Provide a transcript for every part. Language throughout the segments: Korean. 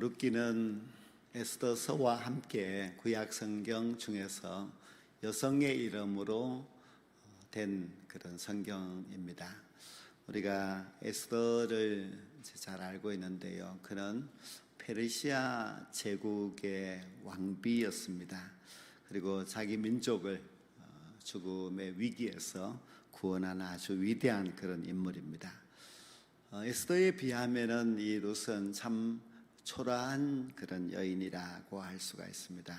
룻기는 에스더서와 함께 구약 성경 중에서 여성의 이름으로 된 그런 성경입니다. 우리가 에스더를 잘 알고 있는데요. 그는 페르시아 제국의 왕비였습니다. 그리고 자기 민족을 죽음의 위기에서 구원한 아주 위대한 그런 인물입니다. 에스더에 비하면은 이 룻은 참 초라한 그런 여인이라고 할 수가 있습니다.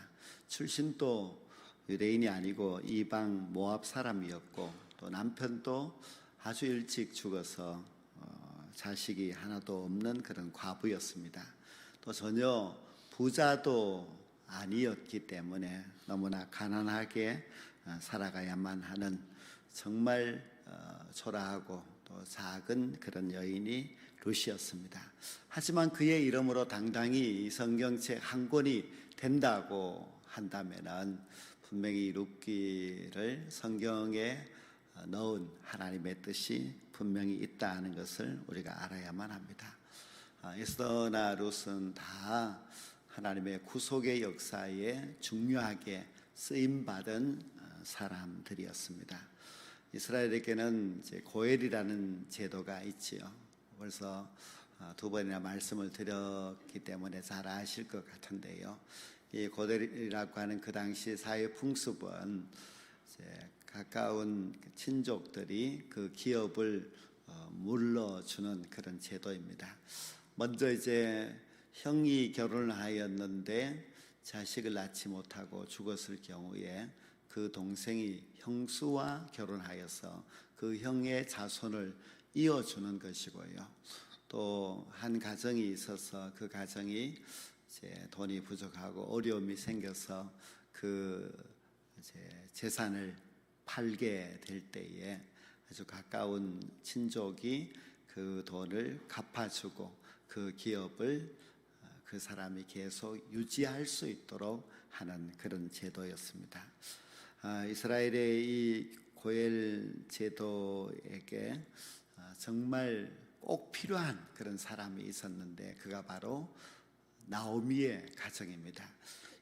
출신도 유대인이 아니고 이방 모압 사람이었고, 또 남편도 아주 일찍 죽어서 자식이 하나도 없는 그런 과부였습니다. 또 전혀 부자도 아니었기 때문에 너무나 가난하게 살아가야만 하는 정말 초라하고 또 작은 그런 여인이 룻이었습니다. 하지만 그의 이름으로 당당히 이 성경책 한 권이 된다고 한다면은 분명히 룻기를 성경에 넣은 하나님의 뜻이 분명히 있다는 것을 우리가 알아야만 합니다. 에스더나 룻은 다 하나님의 구속의 역사에 중요하게 쓰임받은 사람들이었습니다. 이스라엘에게는 이제 고엘이라는 제도가 있지요. 벌써 두 번이나 말씀을 드렸기 때문에 잘 아실 것 같은데요. 이 고엘이라고 하는 그 당시 사회 풍습은 이제 가까운 친족들이 그 기업을 물러주는 그런 제도입니다. 먼저 이제 형이 결혼을 하였는데 자식을 낳지 못하고 죽었을 경우에 그 동생이 형수와 결혼하여서 그 형의 자손을 이어주는 것이고요. 또 한 가정이 있어서 그 가정이 이제 돈이 부족하고 어려움이 생겨서 그 이제 재산을 팔게 될 때에 아주 가까운 친족이 그 돈을 갚아주고 그 기업을 그 사람이 계속 유지할 수 있도록 하는 그런 제도였습니다. 이스라엘의 이 고엘 제도에게 정말 꼭 필요한 그런 사람이 있었는데 그가 바로 나오미의 가정입니다.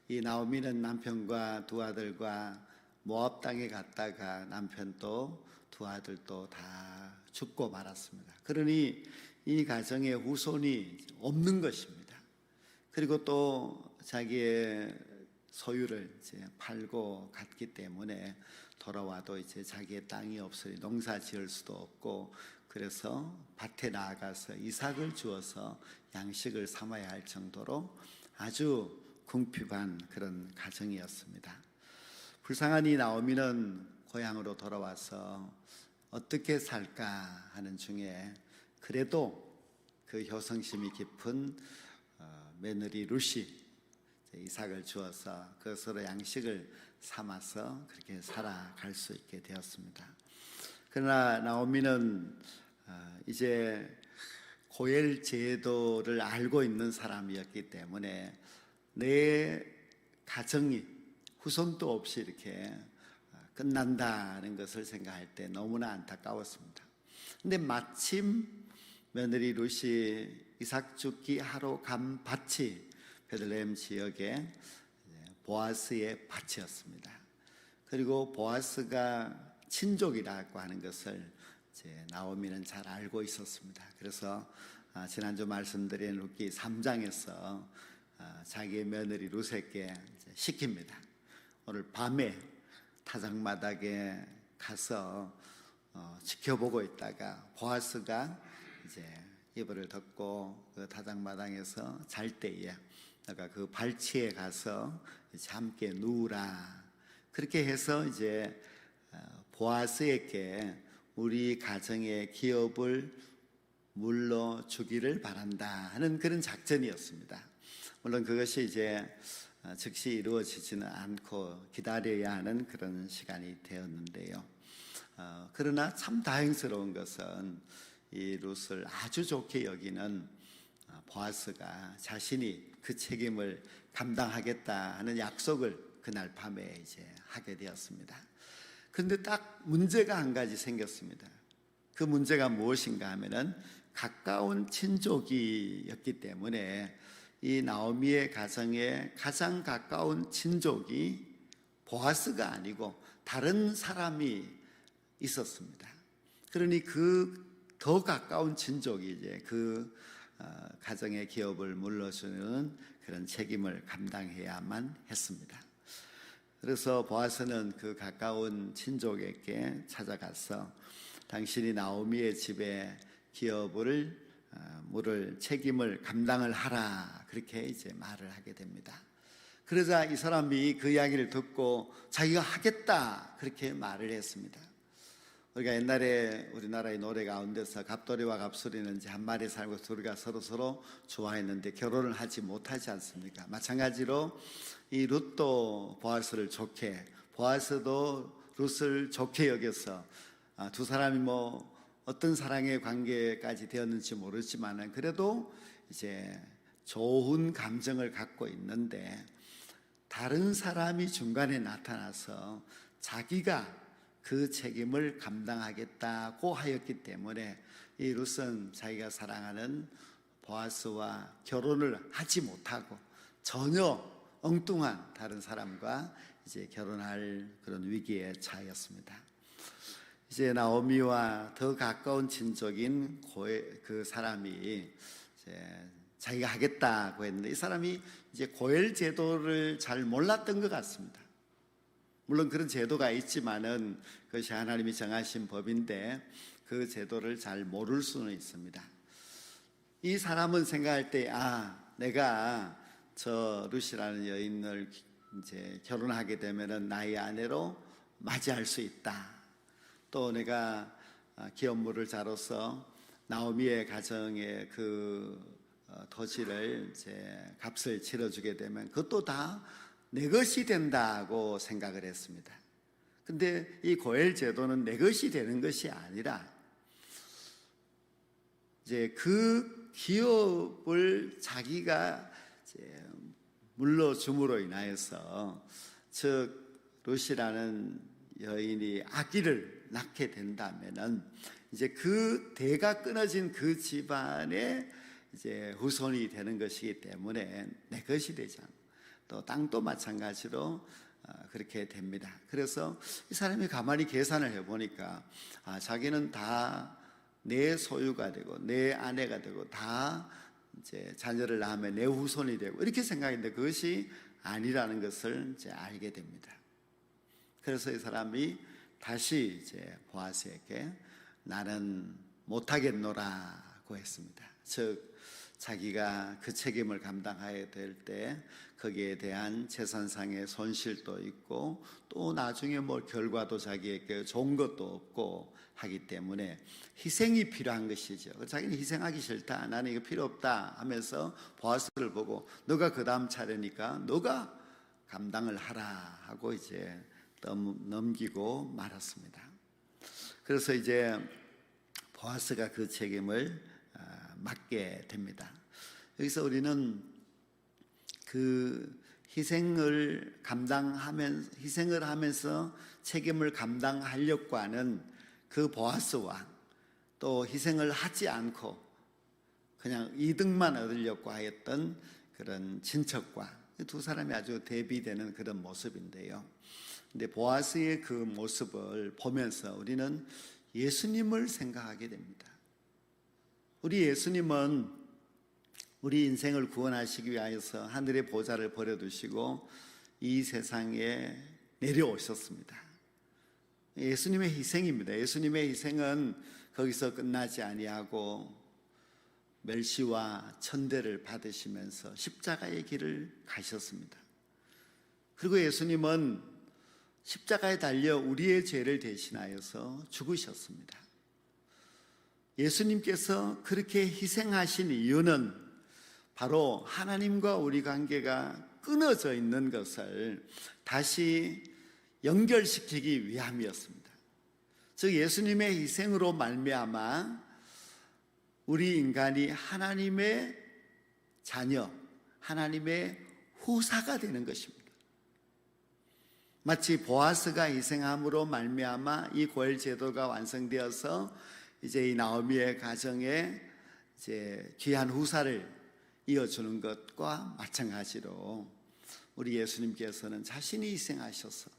이 나오미는 남편과 두 아들과 모압 땅에 갔다가 남편도 두 아들도 다 죽고 말았습니다. 그러니 이 가정에 후손이 없는 것입니다. 그리고 또 자기의 소유를 이제 팔고 갔기 때문에 돌아와도 이제 자기의 땅이 없으니 농사 지을 수도 없고, 그래서 밭에 나아가서 이삭을 주어서 양식을 삼아야 할 정도로 아주 궁핍한 그런 가정이었습니다. 불쌍한 이 나오미는 고향으로 돌아와서 어떻게 살까 하는 중에 그래도 그 효성심이 깊은 며느리 룻이 이삭을 주어서 그것으로 양식을 삼아서 그렇게 살아갈 수 있게 되었습니다. 그러나 나오미는 이제 고엘 제도를 알고 있는 사람이었기 때문에 내 가정이 후손도 없이 이렇게 끝난다는 것을 생각할 때 너무나 안타까웠습니다. 근데 마침 며느리 룻이 이삭 죽기 하러 간 밭이 베들레헴 지역의 보아스의 밭이었습니다. 그리고 보아스가 친족이라고 하는 것을 이제 나오미는 잘 알고 있었습니다. 그래서 지난주 말씀드린 룻기 3장에서 자기의 며느리 룻에게 시킵니다. 오늘 밤에 타작마당에 가서 지켜보고 있다가 보아스가 이제 이불을 덮고 그 타작마당에서 잘 때에 내가 그 발치에 가서 이제 함께 누우라. 그렇게 해서 이제 보아스에게 우리 가정의 기업을 물러주기를 바란다 하는 그런 작전이었습니다. 물론 그것이 이제 즉시 이루어지지는 않고 기다려야 하는 그런 시간이 되었는데요. 그러나 참 다행스러운 것은 이 룻을 아주 좋게 여기는 보아스가 자신이 그 책임을 감당하겠다 하는 약속을 그날 밤에 이제 하게 되었습니다. 그런데 딱 문제가 한 가지 생겼습니다. 그 문제가 무엇인가 하면은 가까운 친족이었기 때문에 이 나오미의 가정에 가장 가까운 친족이 보아스가 아니고 다른 사람이 있었습니다. 그러니 그 더 가까운 친족이 이제 그 가정의 기업을 물러주는 그런 책임을 감당해야만 했습니다. 그래서 보아스는 그 가까운 친족에게 찾아가서 당신이 나오미의 집에 기업을 물을 책임을 감당을 하라, 그렇게 이제 말을 하게 됩니다. 그러자 이 사람이 그 이야기를 듣고 자기가 하겠다, 그렇게 말을 했습니다. 우리가 옛날에 우리나라의 노래 가운데서 갑돌이와 갑술이는 이제 한 마리 살고 둘이가 서로 좋아했는데 결혼을 하지 못하지 않습니까? 마찬가지로 이 룻도 보아스를 좋게, 보아스도 룻을 좋게 여겨서 두 사람이 뭐 어떤 사랑의 관계까지 되었는지 모르지만은 그래도 이제 좋은 감정을 갖고 있는데, 다른 사람이 중간에 나타나서 자기가 그 책임을 감당하겠다고 하였기 때문에 이 룻은 자기가 사랑하는 보아스와 결혼을 하지 못하고 전혀 엉뚱한 다른 사람과 이제 결혼할 그런 위기에 처하였습니다. 이제 나오미와 더 가까운 친족인 그 사람이 이제 자기가 하겠다고 했는데, 이 사람이 이제 고엘 제도를 잘 몰랐던 것 같습니다. 물론 그런 제도가 있지만은 그것이 하나님이 정하신 법인데 그 제도를 잘 모를 수는 있습니다. 이 사람은 생각할 때, 내가 저 룻이라는 여인을 이제 결혼하게 되면은 나의 아내로 맞이할 수 있다. 또 내가 기업물을 자로서 나오미의 가정의 그 토지를 이제 값을 치러주게 되면 그것도 다 내 것이 된다고 생각을 했습니다. 근데 이 고엘 제도는 내 것이 되는 것이 아니라 이제 그 기업을 자기가 이제 물러줌으로 인하여서, 즉 룻이라는 여인이 아기를 낳게 된다면은 이제 그 대가 끊어진 그 집안의 이제 후손이 되는 것이기 때문에 내 것이 되지 않고, 또 땅도 마찬가지로 그렇게 됩니다. 그래서 이 사람이 가만히 계산을 해보니까 자기는 다 내 소유가 되고 내 아내가 되고 다 이제 자녀를 낳으면 내 후손이 되고 이렇게 생각했는데 그것이 아니라는 것을 이제 알게 됩니다. 그래서 이 사람이 다시 이제 보아스에게 나는 못하겠노라고 했습니다. 즉 자기가 그 책임을 감당해야 될 때 거기에 대한 재산상의 손실도 있고 또 나중에 뭐 결과도 자기에게 좋은 것도 없고 하기 때문에 희생이 필요한 것이죠. 자기는 희생하기 싫다, 나는 이거 필요 없다 하면서 보아스를 보고 너가 그 다음 차례니까 너가 감당을 하라 하고 이제 넘기고 말았습니다. 그래서 이제 보아스가 그 책임을 맡게 됩니다. 여기서 우리는 그 희생을 하면서 책임을 감당하려고 하는 그 보아스와 또 희생을 하지 않고 그냥 이득만 얻으려고 하였던 그런 친척과 두 사람이 아주 대비되는 그런 모습인데요. 근데 보아스의 그 모습을 보면서 우리는 예수님을 생각하게 됩니다. 우리 예수님은 우리 인생을 구원하시기 위하여서 하늘의 보좌를 버려두시고 이 세상에 내려오셨습니다. 예수님의 희생입니다. 예수님의 희생은 거기서 끝나지 아니하고 멸시와 천대를 받으시면서 십자가의 길을 가셨습니다. 그리고 예수님은 십자가에 달려 우리의 죄를 대신하여서 죽으셨습니다. 예수님께서 그렇게 희생하신 이유는 바로 하나님과 우리 관계가 끊어져 있는 것을 다시 연결시키기 위함이었습니다. 즉 예수님의 희생으로 말미암아 우리 인간이 하나님의 자녀, 하나님의 후사가 되는 것입니다. 마치 보아스가 희생함으로 말미암아 이 고엘 제도가 완성되어서 이제 이 나오미의 가정에 이제 귀한 후사를, 이어주는 것과 마찬가지로 우리 예수님께서는 자신이 희생하셔서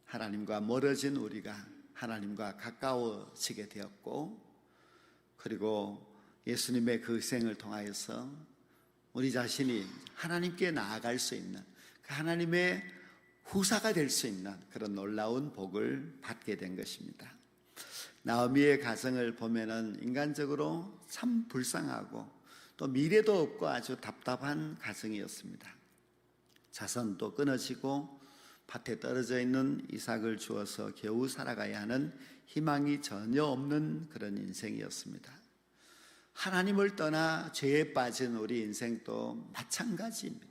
하나님과 멀어진 우리가 하나님과 가까워지게 되었고, 그리고 예수님의 그 희생을 통하여서 우리 자신이 하나님께 나아갈 수 있는, 그 하나님의 후사가 될 수 있는 그런 놀라운 복을 받게 된 것입니다. 나오미의 가정을 보면은 인간적으로 참 불쌍하고 또 미래도 없고 아주 답답한 가정이었습니다. 자손도 끊어지고 밭에 떨어져 있는 이삭을 주어서 겨우 살아가야 하는 희망이 전혀 없는 그런 인생이었습니다. 하나님을 떠나 죄에 빠진 우리 인생도 마찬가지입니다.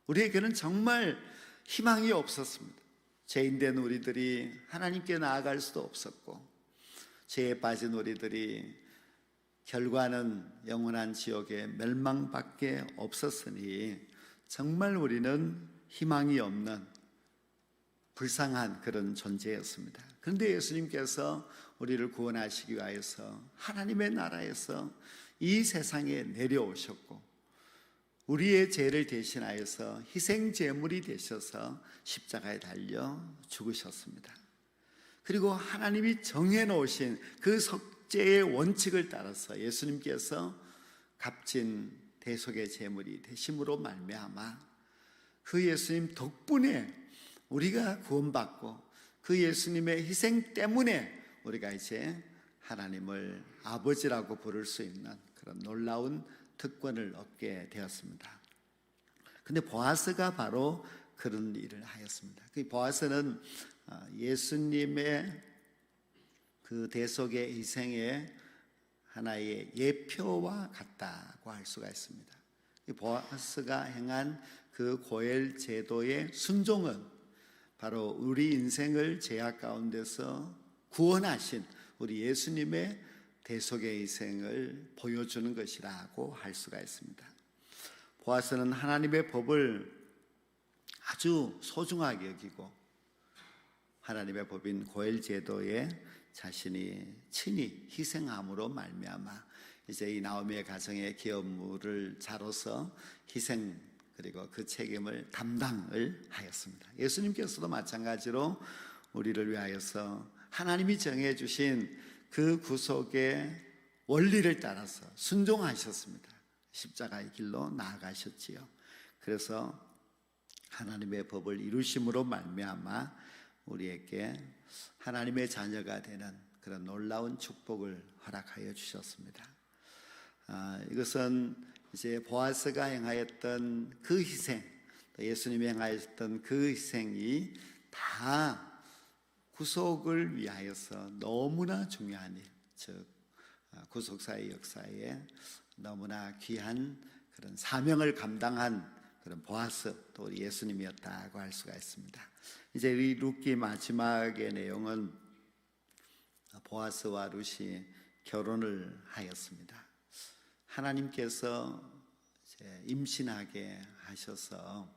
우리에게는 정말 희망이 없었습니다. 죄인된 우리들이 하나님께 나아갈 수도 없었고, 죄에 빠진 우리들이 결과는 영원한 지옥의 멸망밖에 없었으니 정말 우리는 희망이 없는 불쌍한 그런 존재였습니다. 그런데 예수님께서 우리를 구원하시기 위하여서 하나님의 나라에서 이 세상에 내려오셨고, 우리의 죄를 대신하여서 희생제물이 되셔서 십자가에 달려 죽으셨습니다. 그리고 하나님이 정해놓으신 그 속죄의 원칙을 따라서 예수님께서 값진 대속의 제물이 되심으로 말미암아 그 예수님 덕분에 우리가 구원받고, 그 예수님의 희생 때문에 우리가 이제 하나님을 아버지라고 부를 수 있는 그런 놀라운 특권을 얻게 되었습니다. 근데 보아스가 바로 그런 일을 하였습니다. 그 보아스는 예수님의 그 대속의 희생의 하나의 예표와 같다고 할 수가 있습니다. 보아스가 행한 그 고엘 제도의 순종은 바로 우리 인생을 죄악 가운데서 구원하신 우리 예수님의 대속의 희생을 보여주는 것이라고 할 수가 있습니다. 보아스는 하나님의 법을 아주 소중하게 여기고 하나님의 법인 고엘 제도에 자신이 친히 희생함으로 말미암아 이제 이 나오미의 가정의 기업물을 자로서 희생 그리고 그 책임을 담당을 하였습니다. 예수님께서도 마찬가지로 우리를 위하여서 하나님이 정해주신 그 구속의 원리를 따라서 순종하셨습니다. 십자가의 길로 나아가셨지요. 그래서 하나님의 법을 이루심으로 말미암아 우리에게 하나님의 자녀가 되는 그런 놀라운 축복을 허락하여 주셨습니다. 이것은 이제 보아스가 행하였던 그 희생, 예수님이 행하였던 그 희생이 다 구속을 위하여서 너무나 중요한 일, 즉 구속사의 역사에 너무나 귀한 그런 사명을 감당한 그런 보아스, 또 우리 예수님이었다고 할 수가 있습니다. 이제 이 룻기 마지막의 내용은 보아스와 룻이 결혼을 하였습니다. 하나님께서 이제 임신하게 하셔서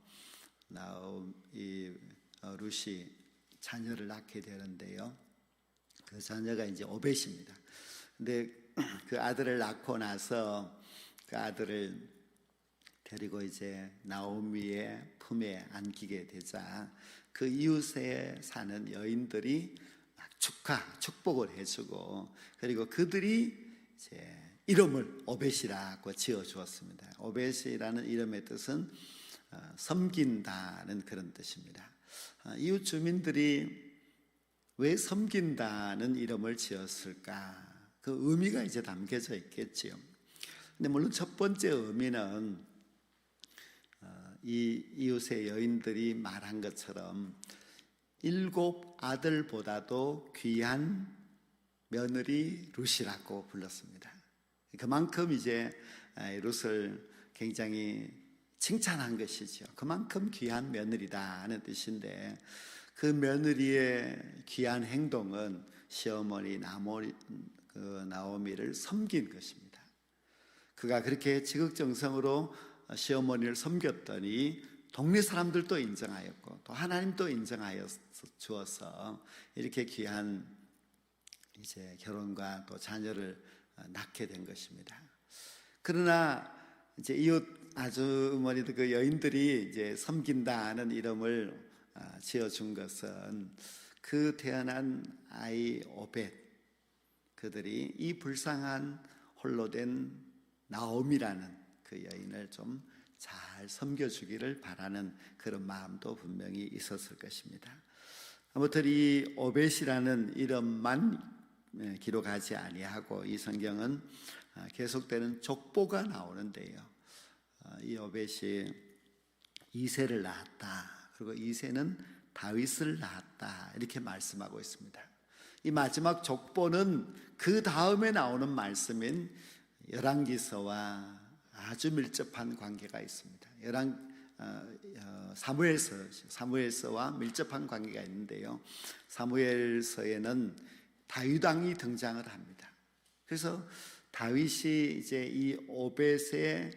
이 룻이 자녀를 낳게 되는데요. 그 자녀가 이제 오벳입니다. 근데 그 아들을 낳고 나서 그 아들을 데리고 이제 나오미의 품에 안기게 되자 그 이웃에 사는 여인들이 축복을 해주고, 그리고 그들이 이제 이름을 오벳이라고 지어 주었습니다. 오벳이라는 이름의 뜻은 섬긴다는 그런 뜻입니다. 이웃 주민들이 왜 섬긴다는 이름을 지었을까? 그 의미가 이제 담겨져 있겠지요. 근데 물론 첫 번째 의미는 이 이웃의 여인들이 말한 것처럼 7 아들보다도 귀한 며느리 룻이라고 불렀습니다. 그만큼 이제 룻을 굉장히 칭찬한 것이죠. 그만큼 귀한 며느리다는 뜻인데, 그 며느리의 귀한 행동은 시어머니 나오미를 섬긴 것입니다. 그가 그렇게 지극정성으로 시어머니를 섬겼더니 동네 사람들도 인정하였고 또 하나님도 인정하여 주어서 이렇게 귀한 이제 결혼과 또 자녀를 낳게 된 것입니다. 그러나 이제 이웃 아주머니들 그 여인들이 이제 섬긴다는 이름을 지어준 것은 그 태어난 아이 오벳, 그들이 이 불쌍한 홀로 된 나옴이라는 그 여인을 좀 잘 섬겨주기를 바라는 그런 마음도 분명히 있었을 것입니다. 아무튼 이 오벳이라는 이름만 기록하지 아니하고 이 성경은 계속되는 족보가 나오는데요, 이 오벳이 이새를 낳았다, 그리고 이새는 다윗을 낳았다, 이렇게 말씀하고 있습니다. 이 마지막 족보는 그 다음에 나오는 말씀인 열왕기서와 아주 밀접한 관계가 있습니다. 사무엘서와 밀접한 관계가 있는데요, 사무엘서에는 다윗 왕이 등장을 합니다. 그래서 다윗이 이제 이 오벳의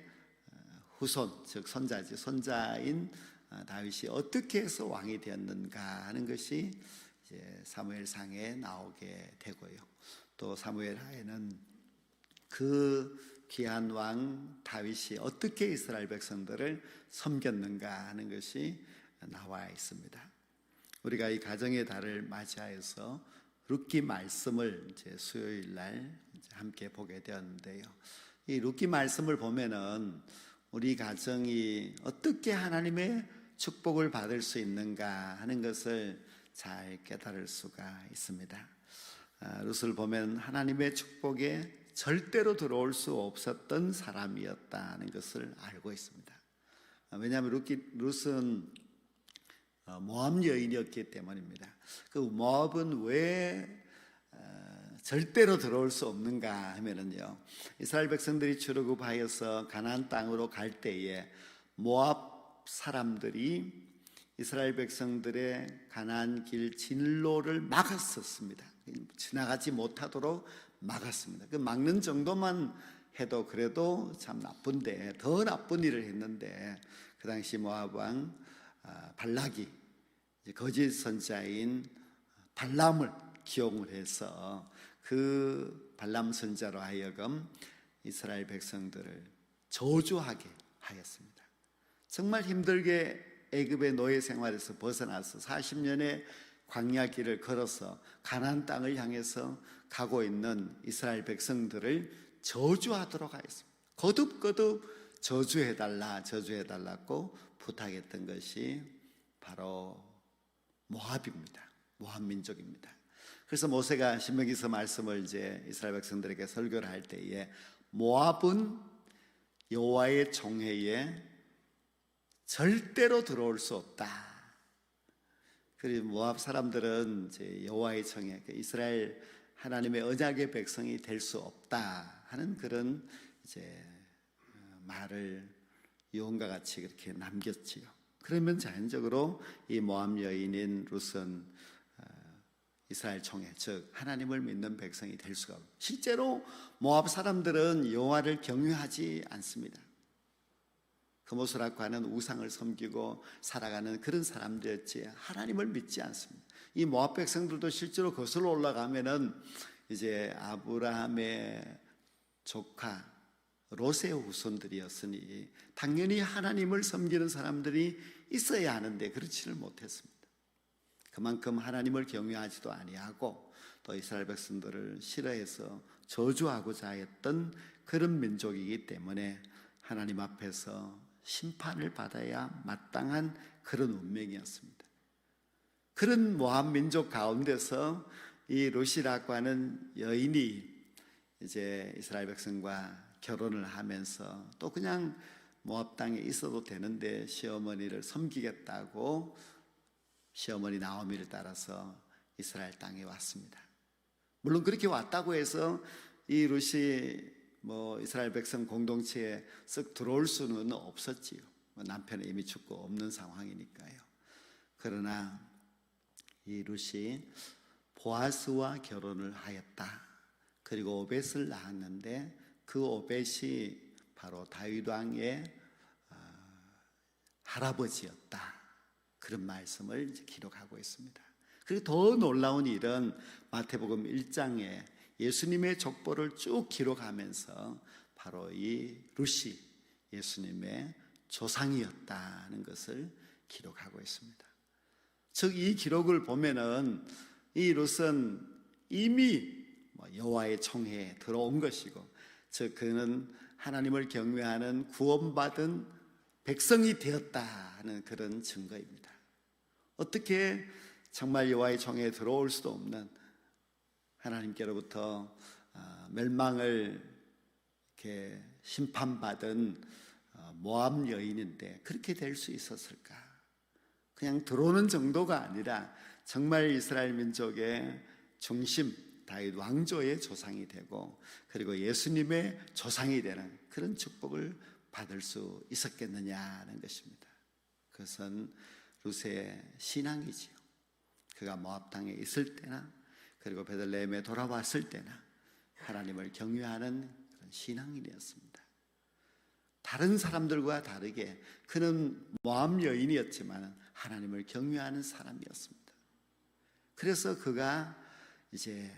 후손, 즉 손자인 다윗이 어떻게 해서 왕이 되었는가 하는 것이 이제 사무엘상에 나오게 되고요. 또 사무엘하에는 그 귀한 왕 다윗이 어떻게 이스라엘 백성들을 섬겼는가 하는 것이 나와 있습니다. 우리가 이 가정의 달을 맞이하여서 룻기 말씀을 이제 수요일 날 함께 보게 되었는데요, 이 룻기 말씀을 보면은 우리 가정이 어떻게 하나님의 축복을 받을 수 있는가 하는 것을 잘 깨달을 수가 있습니다. 룻을 보면 하나님의 축복에 절대로 들어올 수 없었던 사람이었다는 것을 알고 있습니다. 왜냐하면 룻은 모압 여인이었기 때문입니다. 그 모압은 왜 절대로 들어올 수 없는가 하면은요, 이스라엘 백성들이 출애굽하여서 가나안 땅으로 갈 때에 모압 사람들이 이스라엘 백성들의 가나안 길 진로를 막았었습니다. 지나가지 못하도록 막았습니다. 그 막는 정도만 해도 그래도 참 나쁜데, 더 나쁜 일을 했는데, 그 당시 모압 왕 발락이 거짓 선자인 발람을 기용을 해서 그 발람 선자로 하여금 이스라엘 백성들을 저주하게 하였습니다. 정말 힘들게 애굽의 노예 생활에서 벗어나서 40년의 광야 길을 걸어서 가나안 땅을 향해서 가고 있는 이스라엘 백성들을 저주하도록 하였습니다. 거듭거듭 저주해달라고 부탁했던 것이 바로 모압입니다. 모압 민족입니다. 그래서 모세가 신명기서 말씀을 이제 이스라엘 백성들에게 설교를 할 때에 모압은 여호와의 총회에 절대로 들어올 수 없다. 그리고 모압 사람들은 이제 여호와의 총회, 이스라엘 하나님의 언약의 백성이 될 수 없다 하는 그런 이제 말을 유언과 같이 그렇게 남겼지요. 그러면 자연적으로 이 모압 여인인 룻은 이스라엘 총회, 즉 하나님을 믿는 백성이 될 수가 없어요. 실제로 모압 사람들은 여호와를 경외하지 않습니다. 그모스락과는 우상을 섬기고 살아가는 그런 사람들이었지 하나님을 믿지 않습니다. 이 모압 백성들도 실제로 거슬러 올라가면은 이제 아브라함의 조카 롯의 후손들이었으니 당연히 하나님을 섬기는 사람들이 있어야 하는데 그렇지를 못했습니다. 그만큼 하나님을 경외하지도 아니하고 또 이스라엘 백성들을 싫어해서 저주하고자 했던 그런 민족이기 때문에 하나님 앞에서 심판을 받아야 마땅한 그런 운명이었습니다. 그런 모압 민족 가운데서 이 룻이라고 하는 여인이 이제 이스라엘 백성과 결혼을 하면서 또 그냥 모압 땅에 있어도 되는데 시어머니를 섬기겠다고 시어머니 나오미를 따라서 이스라엘 땅에 왔습니다. 물론 그렇게 왔다고 해서 이 룻이 이스라엘 백성 공동체에 쓱 들어올 수는 없었지요. 남편은 이미 죽고 없는 상황이니까요. 그러나 이 룻이 보아스와 결혼을 하였다. 그리고 오벳을 낳았는데 그 오벳이 바로 다윗 왕의 할아버지였다. 그런 말씀을 기록하고 있습니다. 그리고 더 놀라운 일은 마태복음 1장에 예수님의 족보를 쭉 기록하면서 바로 이 룻이 예수님의 조상이었다는 것을 기록하고 있습니다. 즉 이 기록을 보면은 이 룻은 이미 여호와의 총회에 들어온 것이고, 즉 그는 하나님을 경외하는 구원받은 백성이 되었다는 그런 증거입니다. 어떻게 정말 여호와의 총회에 들어올 수도 없는, 하나님께로부터 멸망을 이렇게 심판받은 모압 여인인데 그렇게 될 수 있었을까? 그냥 들어오는 정도가 아니라 정말 이스라엘 민족의 중심, 다윗 왕조의 조상이 되고, 그리고 예수님의 조상이 되는 그런 축복을 받을 수 있었겠느냐는 것입니다. 그것은 룻의 신앙이지요. 그가 모압 땅에 있을 때나 그리고 베들레헴에 돌아왔을 때나 하나님을 경외하는 그런 신앙인이었습니다. 다른 사람들과 다르게 그는 모압 여인이었지만 하나님을 경외하는 사람이었습니다. 그래서 그가 이제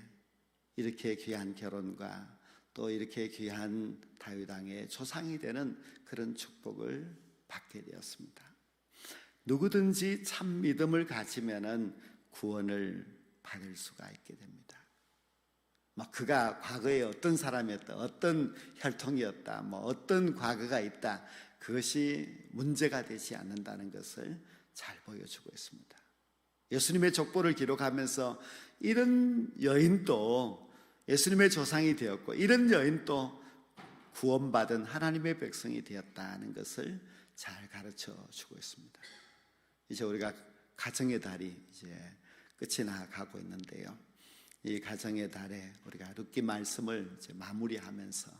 이렇게 귀한 결혼과 또 이렇게 귀한 다윗 왕의 조상이 되는 그런 축복을 받게 되었습니다. 누구든지 참 믿음을 가지면은 구원을 받을 수가 있게 됩니다. 그가 과거에 어떤 사람이었다, 어떤 혈통이었다, 어떤 과거가 있다, 그것이 문제가 되지 않는다는 것을 잘 보여주고 있습니다. 예수님의 족보를 기록하면서 이런 여인도 예수님의 조상이 되었고, 이런 여인도 구원받은 하나님의 백성이 되었다는 것을 잘 가르쳐 주고 있습니다. 이제 우리가 가정의 달이 이제 끝이 나가고 있는데요, 이 가정의 달에 우리가 룻기 말씀을 이제 마무리하면서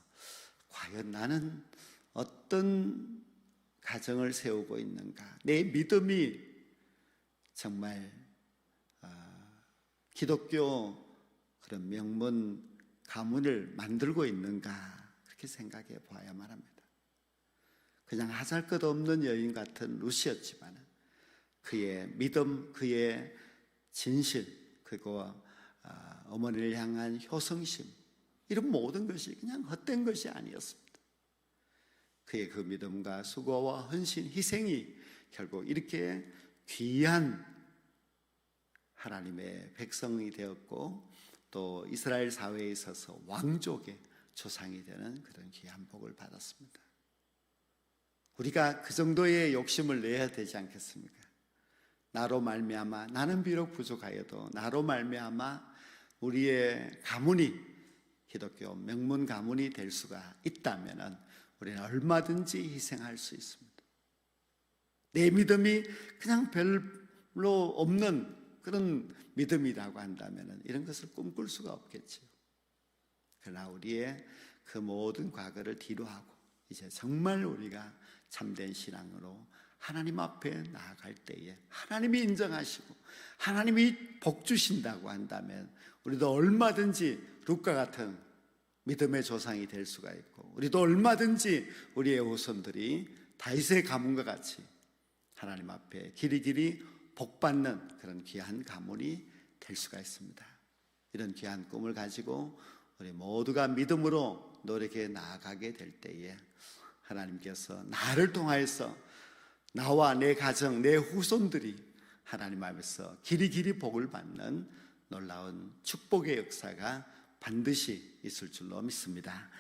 과연 나는 어떤 가정을 세우고 있는가, 내 믿음이 정말 기독교 그런 명문 가문을 만들고 있는가, 그렇게 생각해 보아야만 합니다. 그냥 하잘것없는 여인 같은 룻이었지만 그의 믿음, 그의 진실, 그리고 어머니를 향한 효성심, 이런 모든 것이 그냥 헛된 것이 아니었습니다. 그의 그 믿음과 수고와 헌신, 희생이 결국 이렇게 귀한 하나님의 백성이 되었고, 또 이스라엘 사회에 있어서 왕족의 조상이 되는 그런 귀한 복을 받았습니다. 우리가 그 정도의 욕심을 내야 되지 않겠습니까? 나로 말미암아, 나는 비록 부족하여도 나로 말미암아 우리의 가문이 기독교 명문 가문이 될 수가 있다면 우리는 얼마든지 희생할 수 있습니다. 내 믿음이 그냥 별로 없는 그런 믿음이라고 한다면 이런 것을 꿈꿀 수가 없겠지요. 그러나 우리의 그 모든 과거를 뒤로하고 이제 정말 우리가 참된 신앙으로 하나님 앞에 나아갈 때에 하나님이 인정하시고 하나님이 복 주신다고 한다면 우리도 얼마든지 룻과 같은 믿음의 조상이 될 수가 있고, 우리도 얼마든지 우리의 후손들이 다윗의 가문과 같이 하나님 앞에 길이길이 복받는 그런 귀한 가문이 될 수가 있습니다. 이런 귀한 꿈을 가지고 우리 모두가 믿음으로 노력해 나아가게 될 때에 하나님께서 나를 통하여서 나와 내 가정, 내 후손들이 하나님 앞에서 길이길이 복을 받는 놀라운 축복의 역사가 반드시 있을 줄로 믿습니다.